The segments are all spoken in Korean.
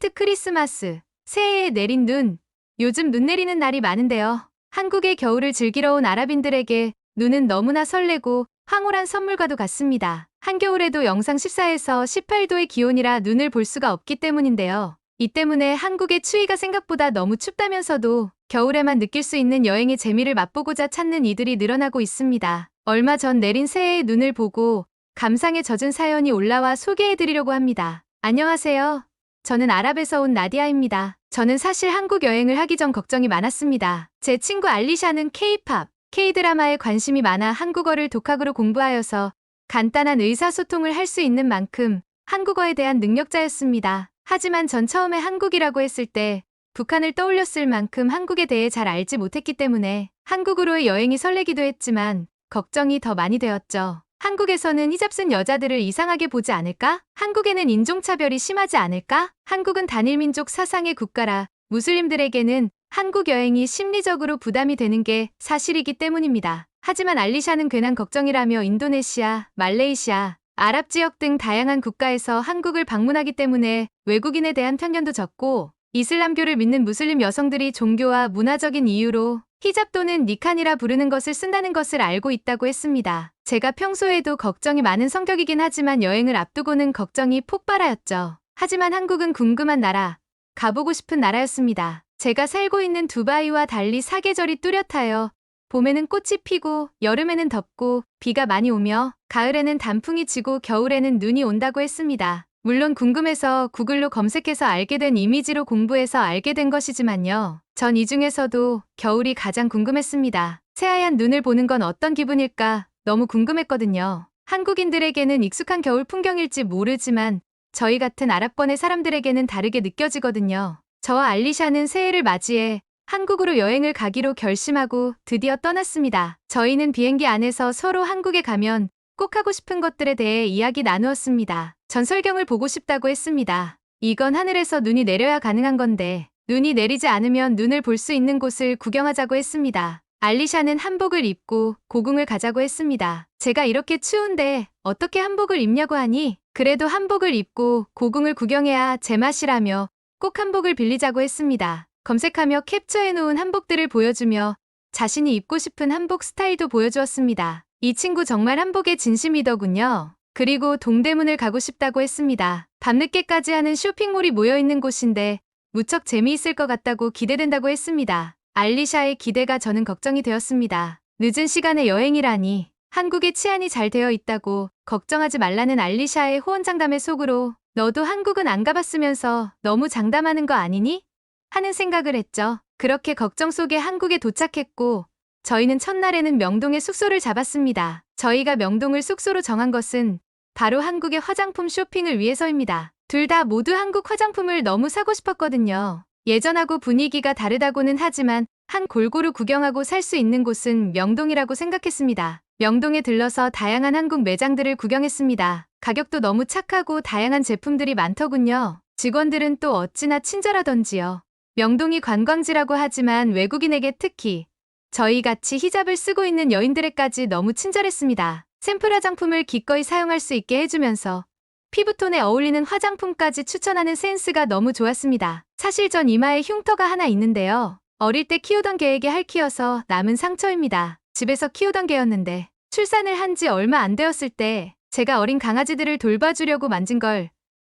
어드벤트 크리스마스, 새해에 내린 눈. 요즘 눈 내리는 날이 많은데요. 한국의 겨울을 즐기러 온 아랍인들에게 눈은 너무나 설레고 황홀한 선물과도 같습니다. 한겨울에도 영상 14에서 18도의 기온이라 눈을 볼 수가 없기 때문인데요. 이 때문에 한국의 추위가 생각보다 너무 춥다면서도 겨울에만 느낄 수 있는 여행의 재미를 맛보고자 찾는 이들이 늘어나고 있습니다. 얼마 전 내린 새해의 눈을 보고 감상에 젖은 사연이 올라와 소개해드리려고 합니다. 안녕하세요. 저는 아랍에서 온 나디아입니다. 저는 사실 한국 여행을 하기 전 걱정이 많았습니다. 제 친구 알리샤는 K-팝, K-드라마에 관심이 많아 한국어를 독학으로 공부하여서 간단한 의사소통을 할 수 있는 만큼 한국어에 대한 능력자였습니다. 하지만 전 처음에 한국이라고 했을 때 북한을 떠올렸을 만큼 한국에 대해 잘 알지 못했기 때문에 한국으로의 여행이 설레기도 했지만 걱정이 더 많이 되었죠. 한국에서는 히잡 쓴 여자들을 이상하게 보지 않을까? 한국에는 인종차별이 심하지 않을까? 한국은 단일민족 사상의 국가라 무슬림들에게는 한국 여행이 심리적으로 부담이 되는 게 사실이기 때문입니다. 하지만 알리샤는 괜한 걱정이라며 인도네시아, 말레이시아, 아랍 지역 등 다양한 국가에서 한국을 방문하기 때문에 외국인에 대한 편견도 적고 이슬람교를 믿는 무슬림 여성들이 종교와 문화적인 이유로 히잡 또는 니칸이라 부르는 것을 쓴다는 것을 알고 있다고 했습니다. 제가 평소에도 걱정이 많은 성격이긴 하지만 여행을 앞두고는 걱정이 폭발하였죠. 하지만 한국은 궁금한 나라, 가보고 싶은 나라였습니다. 제가 살고 있는 두바이와 달리 사계절이 뚜렷하여 봄에는 꽃이 피고 여름에는 덥고 비가 많이 오며 가을에는 단풍이 지고 겨울에는 눈이 온다고 했습니다. 물론 궁금해서 구글로 검색해서 알게 된 이미지로 공부해서 알게 된 것이지만요. 전 이 중에서도 겨울이 가장 궁금했습니다. 새하얀 눈을 보는 건 어떤 기분일까 너무 궁금했거든요. 한국인들에게는 익숙한 겨울 풍경일지 모르지만 저희 같은 아랍권의 사람들에게는 다르게 느껴지거든요. 저와 알리샤는 새해를 맞이해 한국으로 여행을 가기로 결심하고 드디어 떠났습니다. 저희는 비행기 안에서 서로 한국에 가면 꼭 하고 싶은 것들에 대해 이야기 나누었습니다. 전 설경을 보고 싶다고 했습니다. 이건 하늘에서 눈이 내려야 가능한 건데 눈이 내리지 않으면 눈을 볼 수 있는 곳을 구경하자고 했습니다. 알리샤는 한복을 입고 고궁을 가자고 했습니다. 제가 이렇게 추운데 어떻게 한복을 입냐고 하니 그래도 한복을 입고 고궁을 구경해야 제맛이라며 꼭 한복을 빌리자고 했습니다. 검색하며 캡처해놓은 한복들을 보여주며 자신이 입고 싶은 한복 스타일도 보여주었습니다. 이 친구 정말 한복에 진심이더군요. 그리고 동대문을 가고 싶다고 했습니다. 밤늦게까지 하는 쇼핑몰이 모여있는 곳인데 무척 재미있을 것 같다고 기대된다고 했습니다. 알리샤의 기대가 저는 걱정이 되었습니다. 늦은 시간에 여행이라니 한국에 치안이 잘 되어 있다고 걱정하지 말라는 알리샤의 호언장담의 속으로 너도 한국은 안 가봤으면서 너무 장담하는 거 아니니? 하는 생각을 했죠. 그렇게 걱정 속에 한국에 도착했고 저희는 첫날에는 명동에 숙소를 잡았습니다. 저희가 명동을 숙소로 정한 것은 바로 한국의 화장품 쇼핑을 위해서입니다. 둘 다 모두 한국 화장품을 너무 사고 싶었거든요. 예전하고 분위기가 다르다고는 하지만 한 골고루 구경하고 살 수 있는 곳은 명동이라고 생각했습니다. 명동에 들러서 다양한 한국 매장들을 구경했습니다. 가격도 너무 착하고 다양한 제품들이 많더군요. 직원들은 또 어찌나 친절하던지요. 명동이 관광지라고 하지만 외국인에게 특히 저희같이 히잡을 쓰고 있는 여인들에까지 너무 친절했습니다. 샘플 화장품을 기꺼이 사용할 수 있게 해주면서 피부톤에 어울리는 화장품까지 추천하는 센스가 너무 좋았습니다. 사실 전 이마에 흉터가 하나 있는데요. 어릴 때 키우던 개에게 핥히어서 남은 상처입니다. 집에서 키우던 개였는데 출산을 한 지 얼마 안 되었을 때 제가 어린 강아지들을 돌봐주려고 만진 걸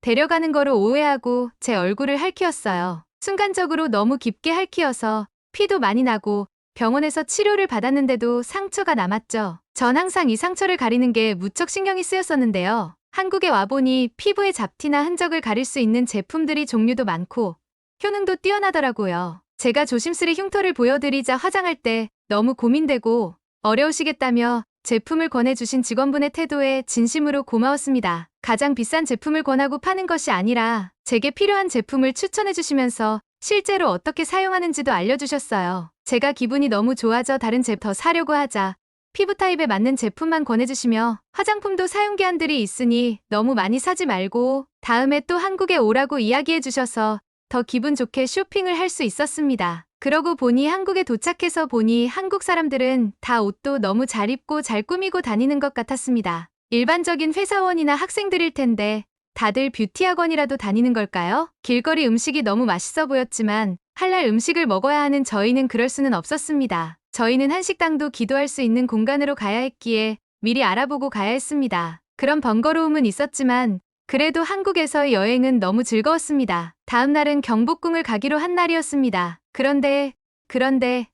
데려가는 거로 오해하고 제 얼굴을 핥히었어요. 순간적으로 너무 깊게 핥히어서 피도 많이 나고 병원에서 치료를 받았는데도 상처가 남았죠. 전 항상 이 상처를 가리는 게 무척 신경이 쓰였었는데요. 한국에 와보니 피부의 잡티나 흔적을 가릴 수 있는 제품들이 종류도 많고 효능도 뛰어나더라고요. 제가 조심스레 흉터를 보여드리자 화장할 때 너무 고민되고 어려우시겠다며 제품을 권해주신 직원분의 태도에 진심으로 고마웠습니다. 가장 비싼 제품을 권하고 파는 것이 아니라 제게 필요한 제품을 추천해주시면서 실제로 어떻게 사용하는지도 알려주셨어요. 제가 기분이 너무 좋아져 다른 제품 더 사려고 하자 피부 타입에 맞는 제품만 권해주시며 화장품도 사용기한들이 있으니 너무 많이 사지 말고 다음에 또 한국에 오라고 이야기해주셔서 더 기분 좋게 쇼핑을 할 수 있었습니다. 그러고 보니 한국에 도착해서 보니 한국 사람들은 다 옷도 너무 잘 입고 잘 꾸미고 다니는 것 같았습니다. 일반적인 회사원이나 학생들일 텐데 다들 뷰티 학원이라도 다니는 걸까요? 길거리 음식이 너무 맛있어 보였지만 할랄 음식을 먹어야 하는 저희는 그럴 수는 없었습니다. 저희는 한식당도 기도할 수 있는 공간으로 가야 했기에 미리 알아보고 가야 했습니다. 그런 번거로움은 있었지만 그래도 한국에서의 여행은 너무 즐거웠습니다. 다음 날은 경복궁을 가기로 한 날이었습니다. 그런데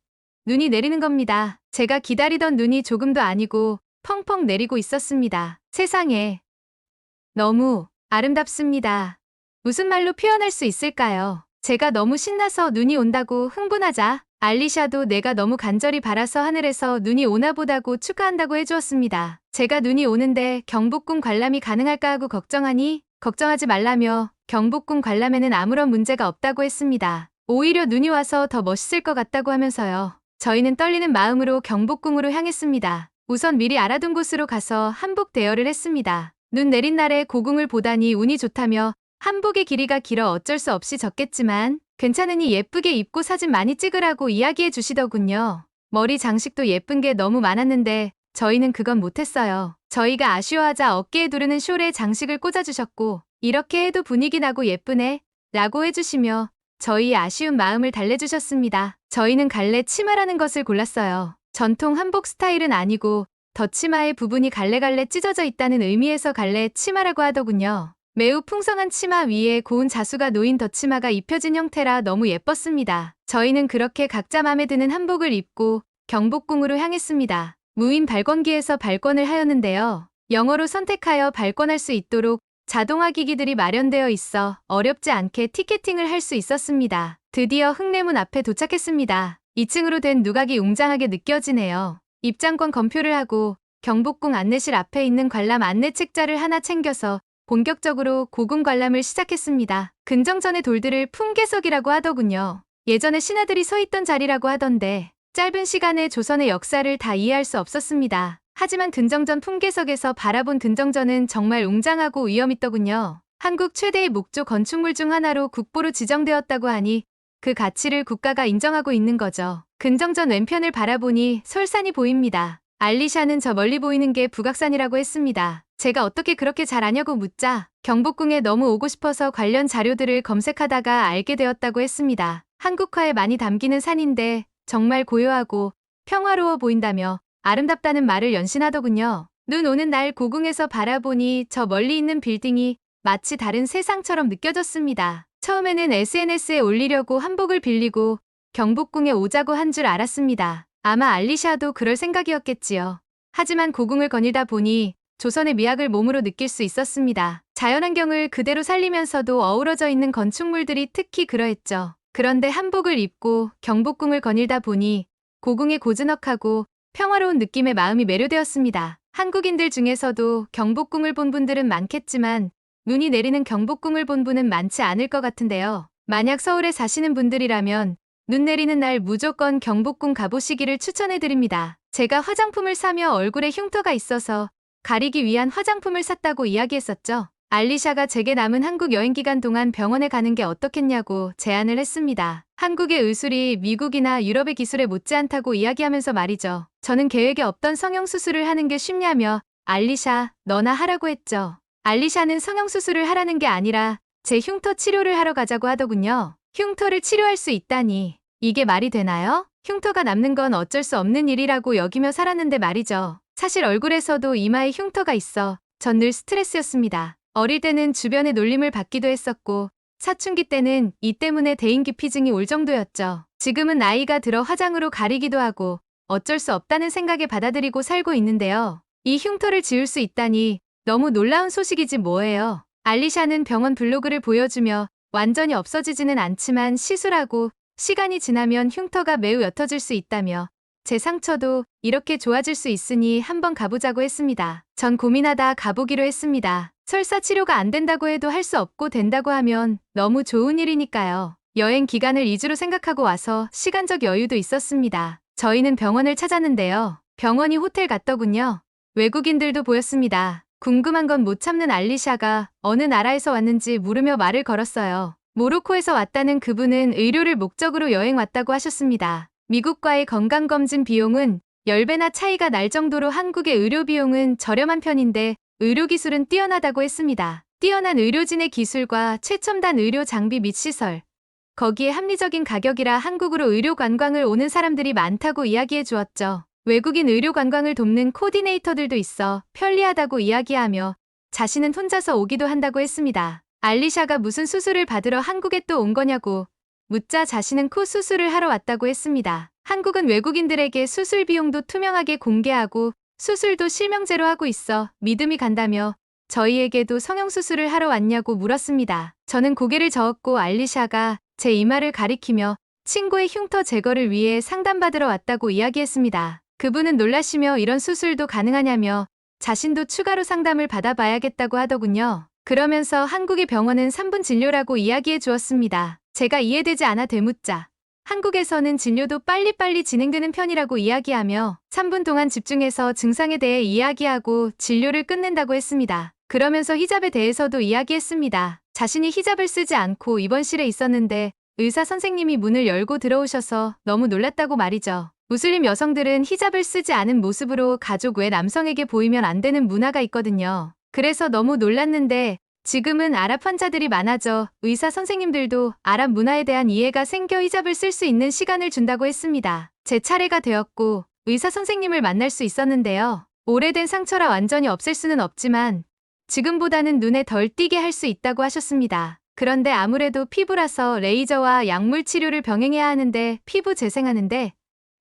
눈이 내리는 겁니다. 제가 기다리던 눈이 조금도 아니고 펑펑 내리고 있었습니다. 세상에 너무 아름답습니다. 무슨 말로 표현할 수 있을까요? 제가 너무 신나서 눈이 온다고 흥분하자 알리샤도 내가 너무 간절히 바라서 하늘에서 눈이 오나 보다고 축하한다고 해주었습니다. 제가 눈이 오는데 경복궁 관람이 가능할까 하고 걱정하니 걱정하지 말라며 경복궁 관람에는 아무런 문제가 없다고 했습니다. 오히려 눈이 와서 더 멋있을 것 같다고 하면서요. 저희는 떨리는 마음으로 경복궁으로 향했습니다. 우선 미리 알아둔 곳으로 가서 한복 대여를 했습니다. 눈 내린 날에 고궁을 보다니 운이 좋다며 한복의 길이가 길어 어쩔 수 없이 졌겠지만 괜찮으니 예쁘게 입고 사진 많이 찍으라고 이야기해 주시더군요. 머리 장식도 예쁜 게 너무 많았는데 저희는 그건 못했어요. 저희가 아쉬워하자 어깨에 두르는 숄에 장식을 꽂아주셨고 이렇게 해도 분위기 나고 예쁘네 라고 해주시며 저희의 아쉬운 마음을 달래주셨습니다. 저희는 갈래 치마라는 것을 골랐어요. 전통 한복 스타일은 아니고 덧치마의 부분이 갈래갈래 찢어져 있다는 의미에서 갈래 치마라고 하더군요. 매우 풍성한 치마 위에 고운 자수가 놓인 덧치마가 입혀진 형태라 너무 예뻤습니다. 저희는 그렇게 각자 맘에 드는 한복을 입고 경복궁으로 향했습니다. 무인 발권기에서 발권을 하였는데요. 영어로 선택하여 발권할 수 있도록 자동화 기기들이 마련되어 있어 어렵지 않게 티켓팅을 할 수 있었습니다. 드디어 흥내문 앞에 도착했습니다. 2층으로 된 누각이 웅장하게 느껴지네요. 입장권 검표를 하고 경복궁 안내실 앞에 있는 관람 안내 책자를 하나 챙겨서 본격적으로 고궁 관람을 시작했습니다. 근정전의 돌들을 품계석이라고 하더군요. 예전에 신하들이 서 있던 자리라고 하던데 짧은 시간에 조선의 역사를 다 이해할 수 없었습니다. 하지만 근정전 품계석에서 바라본 근정전은 정말 웅장하고 위엄있더군요. 한국 최대의 목조 건축물 중 하나로 국보로 지정되었다고 하니 그 가치를 국가가 인정하고 있는 거죠. 근정전 왼편을 바라보니 설산이 보입니다. 알리샤는 저 멀리 보이는 게 북악산이라고 했습니다. 제가 어떻게 그렇게 잘 아냐고 묻자 경복궁에 너무 오고 싶어서 관련 자료들을 검색하다가 알게 되었다고 했습니다. 한국화에 많이 담기는 산인데 정말 고요하고 평화로워 보인다며 아름답다는 말을 연신하더군요. 눈 오는 날 고궁에서 바라보니 저 멀리 있는 빌딩이 마치 다른 세상처럼 느껴졌습니다. 처음에는 SNS에 올리려고 한복을 빌리고 경복궁에 오자고 한 줄 알았습니다. 아마 알리샤도 그럴 생각이었겠지요. 하지만 고궁을 거닐다 보니 조선의 미학을 몸으로 느낄 수 있었습니다. 자연환경을 그대로 살리면서도 어우러져 있는 건축물들이 특히 그러했죠. 그런데 한복을 입고 경복궁을 거닐다 보니 고궁의 고즈넉하고 평화로운 느낌에 마음이 매료되었습니다. 한국인들 중에서도 경복궁을 본 분들은 많겠지만 눈이 내리는 경복궁을 본 분은 많지 않을 것 같은데요. 만약 서울에 사시는 분들이라면 눈 내리는 날 무조건 경복궁 가보시기를 추천해드립니다. 제가 화장품을 사며 얼굴에 흉터가 있어서 가리기 위한 화장품을 샀다고 이야기했었죠. 알리샤가 제게 남은 한국 여행 기간 동안 병원에 가는 게 어떻겠냐고 제안을 했습니다. 한국의 의술이 미국이나 유럽의 기술에 못지않다고 이야기하면서 말이죠. 저는 계획에 없던 성형수술을 하는 게 쉽냐며 알리샤, 너나 하라고 했죠. 알리샤는 성형수술을 하라는 게 아니라 제 흉터 치료를 하러 가자고 하더군요. 흉터를 치료할 수 있다니 이게 말이 되나요? 흉터가 남는 건 어쩔 수 없는 일이라고 여기며 살았는데 말이죠. 사실 얼굴에서도 이마에 흉터가 있어 전 늘 스트레스였습니다. 어릴 때는 주변의 놀림을 받기도 했었고 사춘기 때는 이 때문에 대인기피증이 올 정도였죠. 지금은 나이가 들어 화장으로 가리기도 하고 어쩔 수 없다는 생각에 받아들이고 살고 있는데요. 이 흉터를 지울 수 있다니 너무 놀라운 소식이지 뭐예요. 알리샤는 병원 블로그를 보여주며 완전히 없어지지는 않지만 시술하고 시간이 지나면 흉터가 매우 옅어질 수 있다며 제 상처도 이렇게 좋아질 수 있으니 한번 가보자고 했습니다. 전 고민하다 가보기로 했습니다. 설사 치료가 안 된다고 해도 할 수 없고 된다고 하면 너무 좋은 일이니까요. 여행 기간을 2주로 생각하고 와서 시간적 여유도 있었습니다. 저희는 병원을 찾았는데요. 병원이 호텔 같더군요. 외국인들도 보였습니다. 궁금한 건 못 참는 알리샤가 어느 나라에서 왔는지 물으며 말을 걸었어요. 모로코에서 왔다는 그분은 의료를 목적으로 여행 왔다고 하셨습니다. 미국과의 건강검진 비용은 10배나 차이가 날 정도로 한국의 의료 비용은 저렴한 편인데 의료기술은 뛰어나다고 했습니다. 뛰어난 의료진의 기술과 최첨단 의료 장비 및 시설, 거기에 합리적인 가격이라 한국으로 의료 관광을 오는 사람들이 많다고 이야기해 주었죠. 외국인 의료 관광을 돕는 코디네이터들도 있어 편리하다고 이야기하며 자신은 혼자서 오기도 한다고 했습니다. 알리샤가 무슨 수술을 받으러 한국에 또 온 거냐고 묻자 자신은 코 수술을 하러 왔다고 했습니다. 한국은 외국인들에게 수술 비용도 투명하게 공개하고 수술도 실명제로 하고 있어 믿음이 간다며 저희에게도 성형수술을 하러 왔냐고 물었습니다. 저는 고개를 저었고 알리샤가 제 이마를 가리키며 친구의 흉터 제거를 위해 상담받으러 왔다고 이야기했습니다. 그분은 놀라시며 이런 수술도 가능하냐며 자신도 추가로 상담을 받아봐야겠다고 하더군요. 그러면서 한국의 병원은 3분 진료라고 이야기해 주었습니다. 제가 이해되지 않아 되묻자 한국에서는 진료도 빨리빨리 진행되는 편이라고 이야기하며 3분 동안 집중해서 증상에 대해 이야기하고 진료를 끝낸다고 했습니다. 그러면서 히잡에 대해서도 이야기했습니다. 자신이 히잡을 쓰지 않고 입원실에 있었는데 의사 선생님이 문을 열고 들어오셔서 너무 놀랐다고 말이죠. 무슬림 여성들은 히잡을 쓰지 않은 모습으로 가족 외 남성에게 보이면 안 되는 문화가 있거든요. 그래서 너무 놀랐는데 지금은 아랍 환자들이 많아져 의사 선생님들도 아랍 문화에 대한 이해가 생겨 히잡을 쓸 수 있는 시간을 준다고 했습니다. 제 차례가 되었고 의사 선생님을 만날 수 있었는데요. 오래된 상처라 완전히 없앨 수는 없지만 지금보다는 눈에 덜 띄게 할 수 있다고 하셨습니다. 그런데 아무래도 피부라서 레이저와 약물 치료를 병행해야 하는데 피부 재생하는데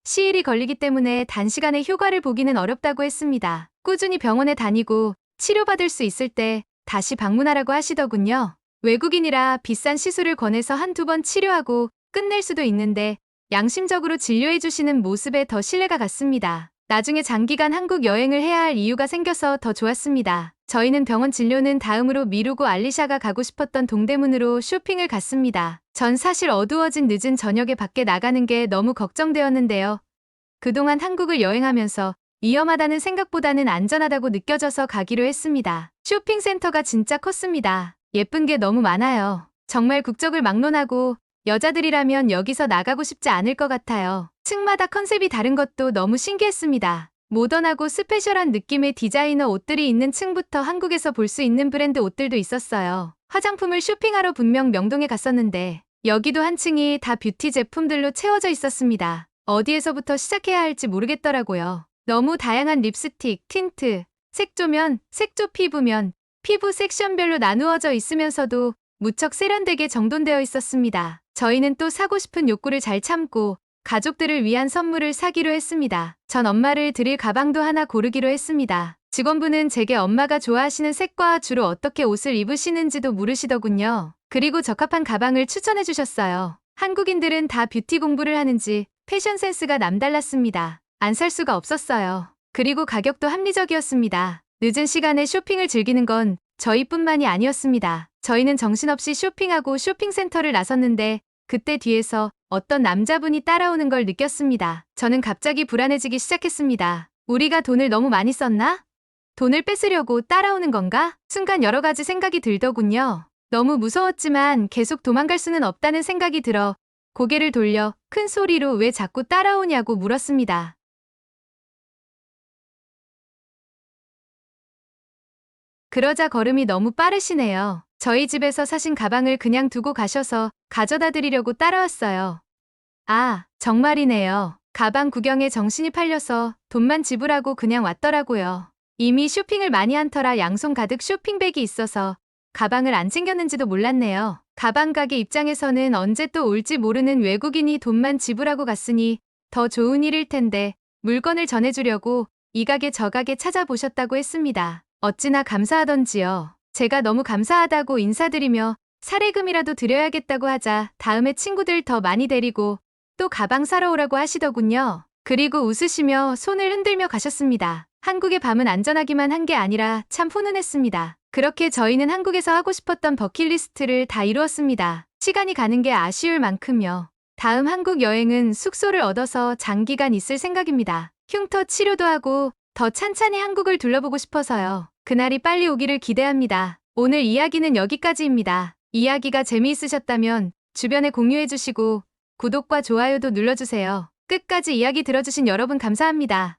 시일이 걸리기 때문에 단시간에 효과를 보기는 어렵다고 했습니다. 꾸준히 병원에 다니고 치료받을 수 있을 때 다시 방문하라고 하시더군요. 외국인이라 비싼 시술을 권해서 한두 번 치료하고 끝낼 수도 있는데 양심적으로 진료해주시는 모습에 더 신뢰가 갔습니다. 나중에 장기간 한국 여행을 해야 할 이유가 생겨서 더 좋았습니다. 저희는 병원 진료는 다음으로 미루고 알리샤가 가고 싶었던 동대문으로 쇼핑을 갔습니다. 전 사실 어두워진 늦은 저녁에 밖에 나가는 게 너무 걱정되었는데요. 그동안 한국을 여행하면서 위험하다는 생각보다는 안전하다고 느껴져서 가기로 했습니다. 쇼핑센터가 진짜 컸습니다. 예쁜 게 너무 많아요. 정말 국적을 막론하고 여자들이라면 여기서 나가고 싶지 않을 것 같아요. 층마다 컨셉이 다른 것도 너무 신기했습니다. 모던하고 스페셜한 느낌의 디자이너 옷들이 있는 층부터 한국에서 볼 수 있는 브랜드 옷들도 있었어요. 화장품을 쇼핑하러 분명 명동에 갔었는데 여기도 한 층이 다 뷰티 제품들로 채워져 있었습니다. 어디에서부터 시작해야 할지 모르겠더라고요. 너무 다양한 립스틱, 틴트, 색조면, 색조 피부면, 피부 섹션별로 나누어져 있으면서도 무척 세련되게 정돈되어 있었습니다. 저희는 또 사고 싶은 욕구를 잘 참고 가족들을 위한 선물을 사기로 했습니다. 전 엄마를 드릴 가방도 하나 고르기로 했습니다. 직원분은 제게 엄마가 좋아하시는 색과 주로 어떻게 옷을 입으시는지도 물으시더군요. 그리고 적합한 가방을 추천해 주셨어요. 한국인들은 다 뷰티 공부를 하는지 패션 센스가 남달랐습니다. 안 살 수가 없었어요. 그리고 가격도 합리적이었습니다. 늦은 시간에 쇼핑을 즐기는 건 저희뿐만이 아니었습니다. 저희는 정신없이 쇼핑하고 쇼핑센터를 나섰는데 그때 뒤에서 어떤 남자분이 따라오는 걸 느꼈습니다. 저는 갑자기 불안해지기 시작했습니다. 우리가 돈을 너무 많이 썼나? 돈을 뺏으려고 따라오는 건가? 순간 여러 가지 생각이 들더군요. 너무 무서웠지만 계속 도망갈 수는 없다는 생각이 들어 고개를 돌려 큰 소리로 왜 자꾸 따라오냐고 물었습니다. 그러자 걸음이 너무 빠르시네요. 저희 집에서 사신 가방을 그냥 두고 가셔서 가져다 드리려고 따라왔어요. 아, 정말이네요. 가방 구경에 정신이 팔려서 돈만 지불하고 그냥 왔더라고요. 이미 쇼핑을 많이 한 터라 양손 가득 쇼핑백이 있어서 가방을 안 챙겼는지도 몰랐네요. 가방 가게 입장에서는 언제 또 올지 모르는 외국인이 돈만 지불하고 갔으니 더 좋은 일일 텐데 물건을 전해주려고 이 가게 저 가게 찾아보셨다고 했습니다. 어찌나 감사하던지요. 제가 너무 감사하다고 인사드리며 사례금이라도 드려야겠다고 하자 다음에 친구들 더 많이 데리고 또 가방 사러 오라고 하시더군요. 그리고 웃으시며 손을 흔들며 가셨습니다. 한국의 밤은 안전하기만 한 게 아니라 참 훈훈했습니다. 그렇게 저희는 한국에서 하고 싶었던 버킷리스트를 다 이루었습니다. 시간이 가는 게 아쉬울 만큼요. 다음 한국 여행은 숙소를 얻어서 장기간 있을 생각입니다. 흉터 치료도 하고 더 찬찬히 한국을 둘러보고 싶어서요. 그날이 빨리 오기를 기대합니다. 오늘 이야기는 여기까지입니다. 이야기가 재미있으셨다면 주변에 공유해주시고 구독과 좋아요도 눌러주세요. 끝까지 이야기 들어주신 여러분 감사합니다.